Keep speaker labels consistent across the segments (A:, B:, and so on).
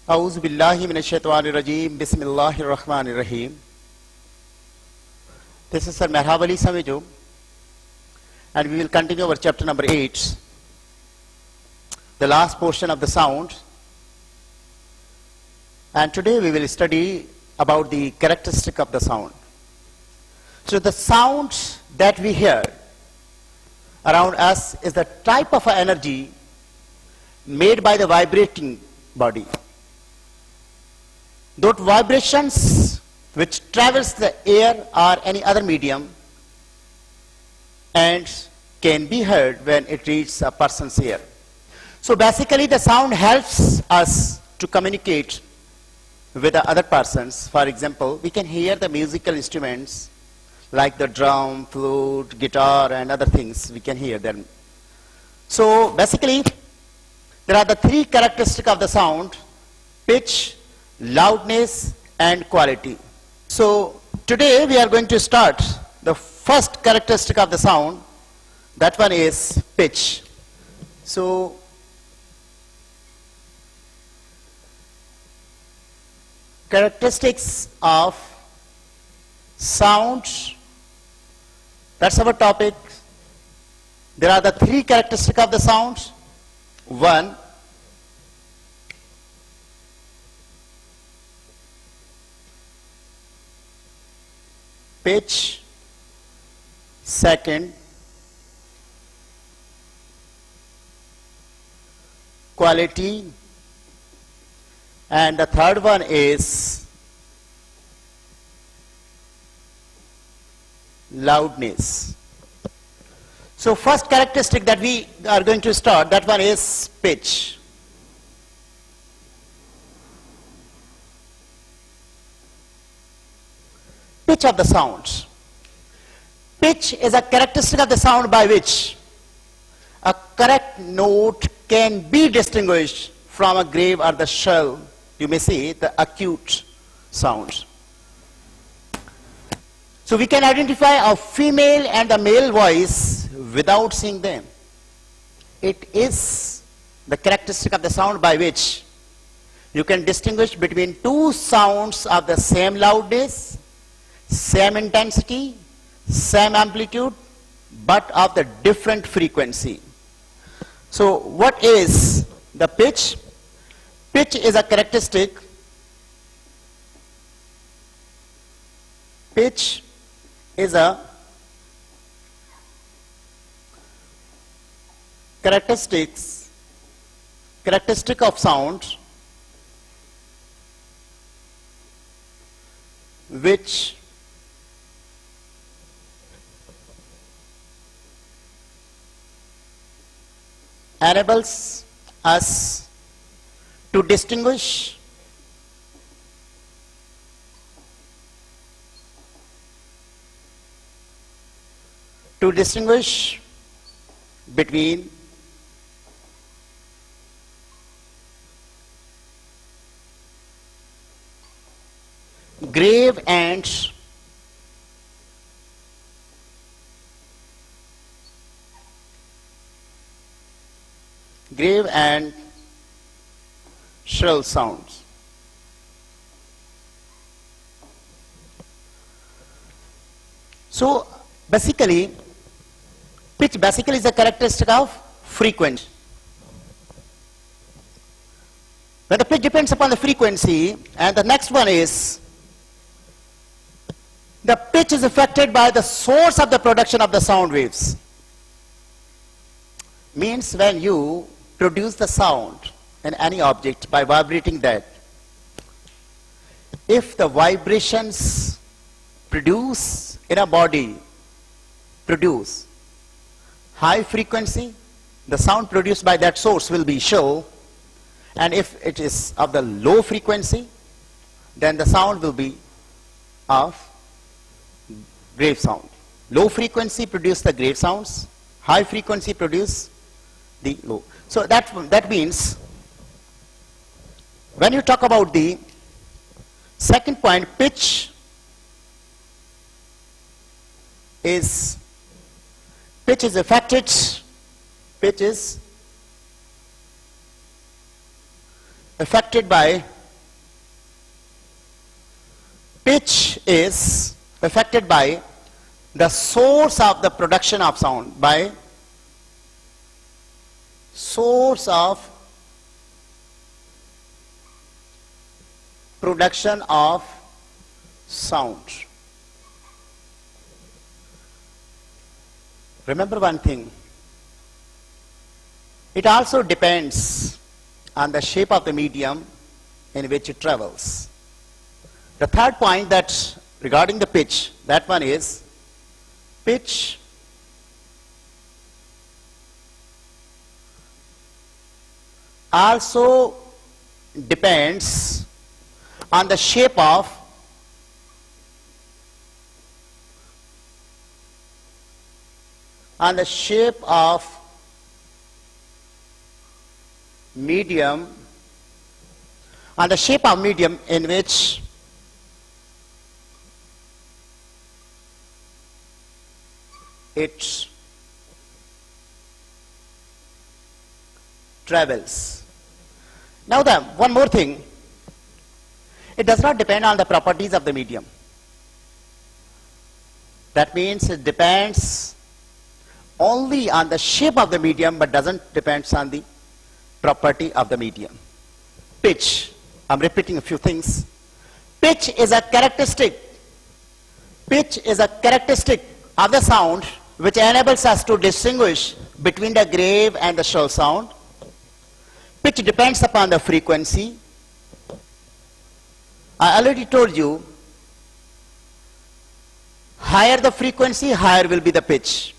A: A'udhu billahi minash shaitani rajim. Bismillahir rahmanir rahim. This is Sir Mehrab Ali Samejo, and we will continue our chapter number 8, the last portion of the sound. And today we will study about the characteristic of the sound. So the sound that we hear around us is the type of energy made by the vibrating body. Those vibrations which travels the air or any other medium and can be heard when it reaches a person's ear. So basically the sound helps us to communicate with the other persons. For example, we can hear the musical instruments like the drum, flute, guitar and other things. We can hear them. So basically there are the three characteristics of the sound: pitch, loudness and quality. So today we are going to start the first characteristic of the sound. That one is pitch. So characteristics of sound, that's our topic. There are the three characteristics of the sound. One, pitch. Second, quality. And the third one is loudness. So first characteristic that we are going to start, that one is pitch. Pitch of the sound. Pitch is a characteristic of the sound by which a correct note can be distinguished from a grave or the shrill, you may say, the acute sound. So we can identify a female and a male voice without seeing them. It is the characteristic of the sound by which you can distinguish between two sounds of the same loudness, same intensity, same amplitude, but of the different frequency. So what is the pitch? Pitch is a characteristic. Pitch is a characteristic of sound which enables us to distinguish between grave and shrill sounds. So basically, pitch basically is a characteristic of frequency. When the pitch depends upon the frequency, and the next one is the pitch is affected by the source of the production of the sound waves. Means when you produce the sound in any object by vibrating that, if the vibrations produce in a body produce high frequency, the sound produced by that source will be shrill, and if it is of the low frequency, then the sound will be of grave sound. Low frequency produce the grave sounds, high frequency produce the low. So that means when you talk about the second point, pitch is affected by Pitch is affected by the source of the production of sound, by source of production of sound. Remember one thing, it also depends on the shape of the medium in which it travels. The third point that regarding the pitch, that one is pitch also depends on the shape of medium, on the shape of medium in which it travels. Now then, one more thing, it does not depend on the properties of the medium. That means it depends only on the shape of the medium but doesn't depend on the property of the medium. Pitch, I'm repeating a few things. Pitch is a characteristic of the sound which enables us to distinguish between the grave and the shrill sound. Pitch depends upon the frequency. I already told you, higher the frequency, higher will be the pitch,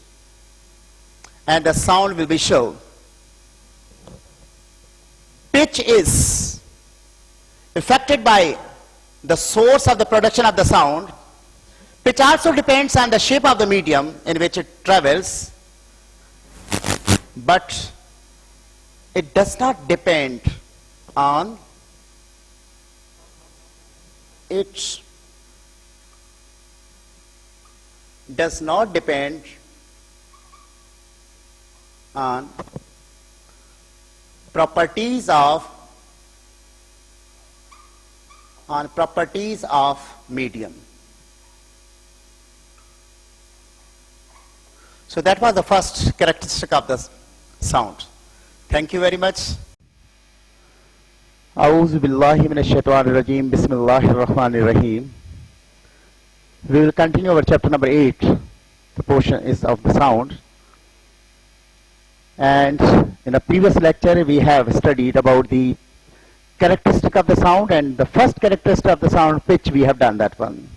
A: and the sound will be shrill. Pitch is affected by the source of the production of the sound. Pitch also depends on the shape of the medium in which it travels, but it does not depend on properties of medium. So that was the first characteristic of the sound. Thank you very much. A'udhu billahi minash shaitanir rajim. Bismillahir rahmanir rahim. We will continue our chapter number 8. The portion is of the sound. And in a previous lecture we have studied about the characteristic of the sound, and the first characteristic of the sound, pitch, we have done that one.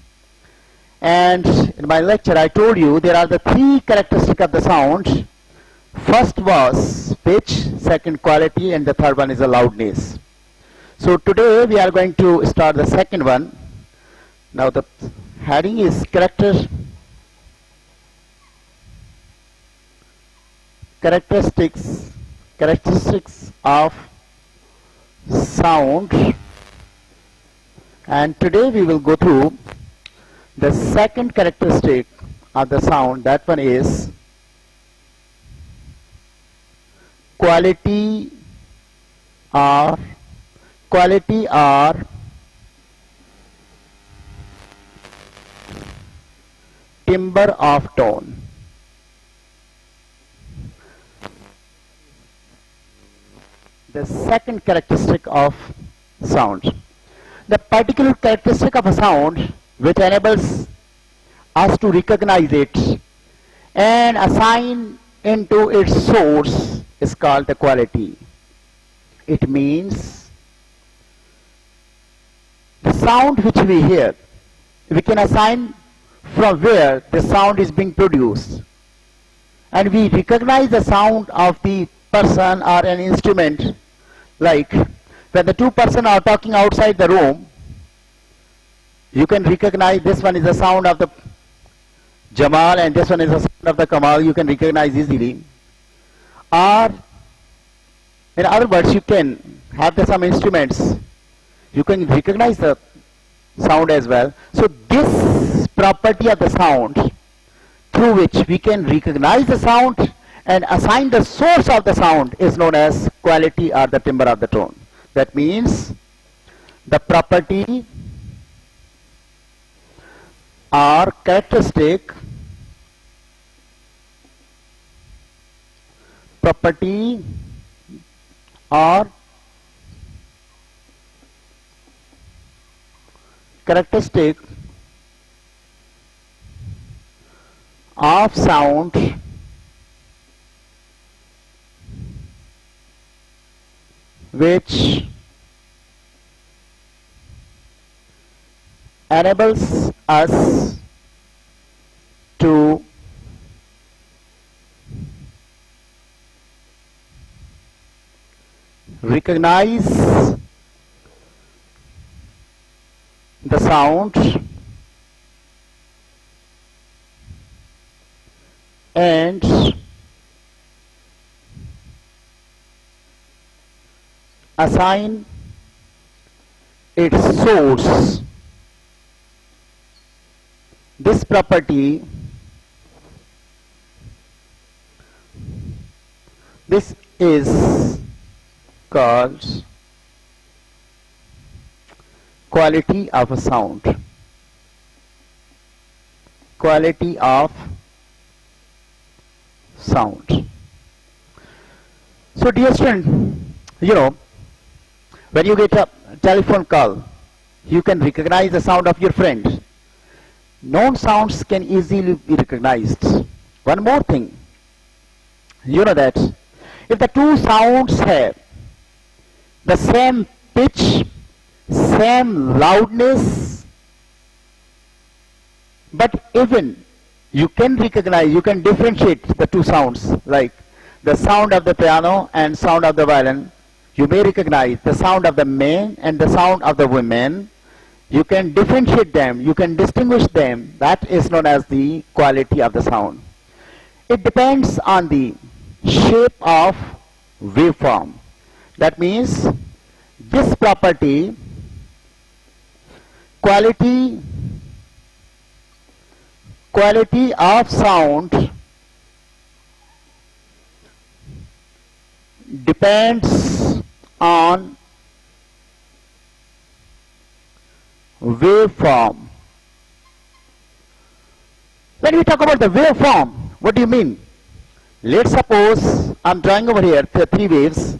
A: And in my lecture I told you there are the three characteristics of the sound. First was pitch, second quality, and the third one is the loudness. So today we are going to start the second one. Now the heading is characteristics of sound, and today we will go through the second characteristic of the sound. That one is quality or timbre of tone. The second characteristic of sound. The particular characteristic of a sound which enables us to recognize it and assign into its source is called the quality. It means the sound which we hear, we can assign from where the sound is being produced, and we recognize the sound of the person or an instrument. Like when the two persons are talking outside the room, you can recognize this one is the sound of the Jamal and this one is the sound of the Kamal. You can recognize easily. Or in other words, you can have some instruments, you can recognize the sound as well. So this property of the sound through which we can recognize the sound and assign the source of the sound is known as quality or the timbre of the tone. That means the property are characteristic property or characteristic of sound which enables us to recognize the sound and assign its source. This property, this is called quality of a sound. Quality of sound. So dear student, when you get a telephone call, you can recognize the sound of your friend. Known sounds can easily be recognized. One more thing, you know that if the two sounds have the same pitch, same loudness, but even you can recognize, you can differentiate the two sounds, like the sound of the piano and sound of the violin. You may recognize the sound of the man and the sound of the women. You can differentiate them, you can distinguish them. That is known as the quality of the sound. It depends on the shape of waveform. That means this property, quality of sound, depends on waveform. When we talk about the waveform, what do you mean? Let's suppose I'm drawing over here the three waves.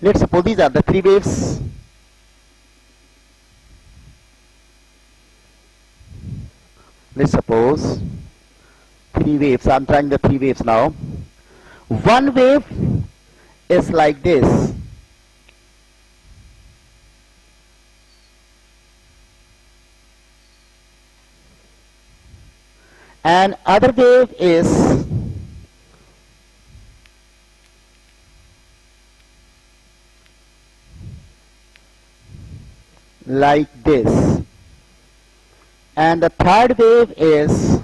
A: Let's suppose these are the three waves. Let's suppose three waves. I'm drawing the three waves now. One wave is like this. And other wave is like this. And the third wave is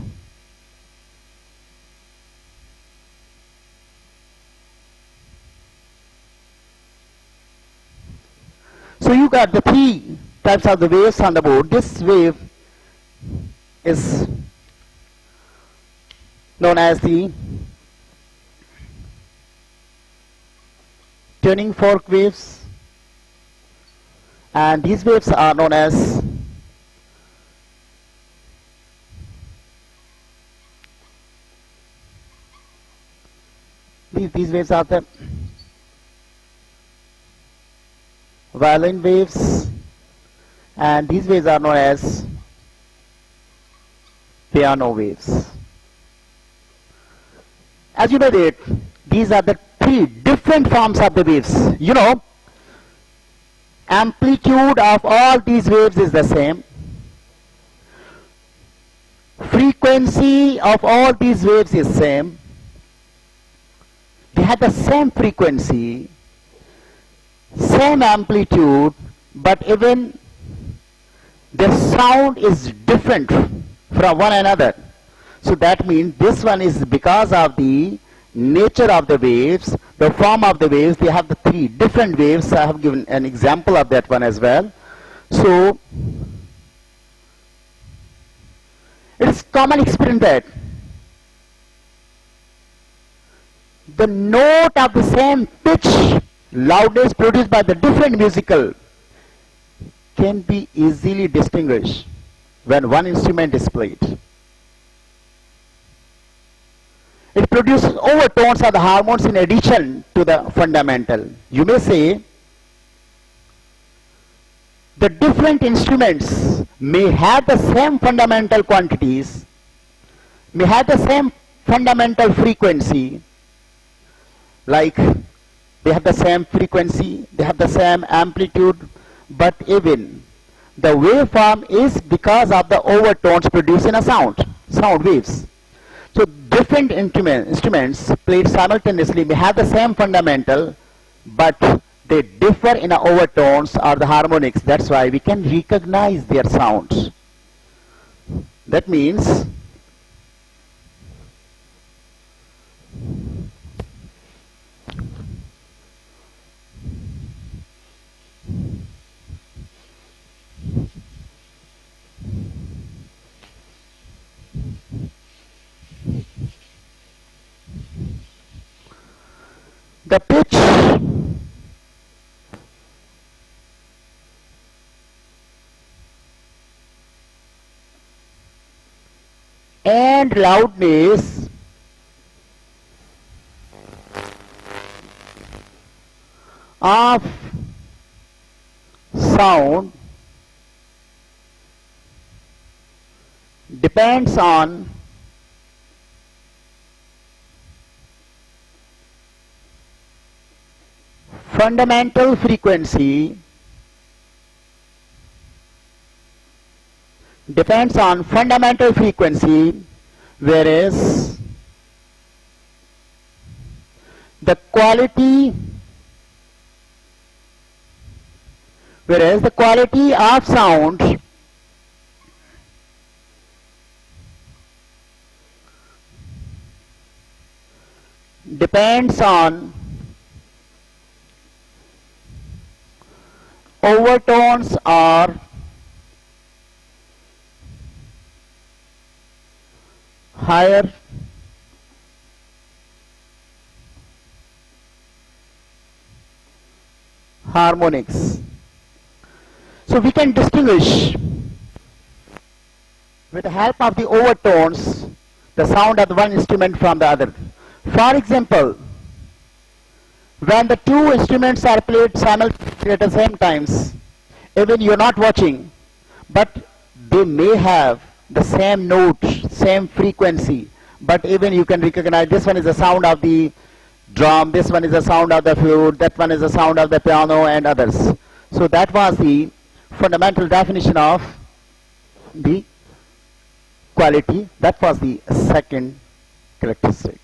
A: so you got the three types of the waves on the board. This wave is known as the tuning fork waves, and these waves are known as these waves are the violin waves, and these waves are known as piano waves. As you know that these are the three different forms of the waves. Amplitude of all these waves is the same. Frequency of all these waves is same. They have the same frequency, same amplitude, but even the sound is different from one another. So that means this one is because of the nature of the waves, the form of the waves. They have the three different waves. I have given an example of that one as well. So it is common experience that the note of the same pitch, loudness produced by the different musical can be easily distinguished when one instrument is played. It produces overtones or the harmonies in addition to the fundamental. You may say the different instruments may have the same fundamental quantities, may have the same fundamental frequency, like they have the same frequency, they have the same amplitude, but even the waveform is because of the overtones produced in a sound waves. So different instruments played simultaneously may have the same fundamental, but they differ in the overtones or the harmonics. That's why we can recognize their sounds. That means the pitch and loudness of sound depends on fundamental frequency, whereas the quality of sound depends on overtones or higher harmonics. So we can distinguish with the help of the overtones the sound of the one instrument from the other. For example, when the two instruments are played simultaneously at the same times, even you are not watching, but they may have the same note, same frequency, but even you can recognize this one is the sound of the drum, this one is the sound of the flute, that one is the sound of the piano and others. So that was the fundamental definition of the quality. That was the second characteristic.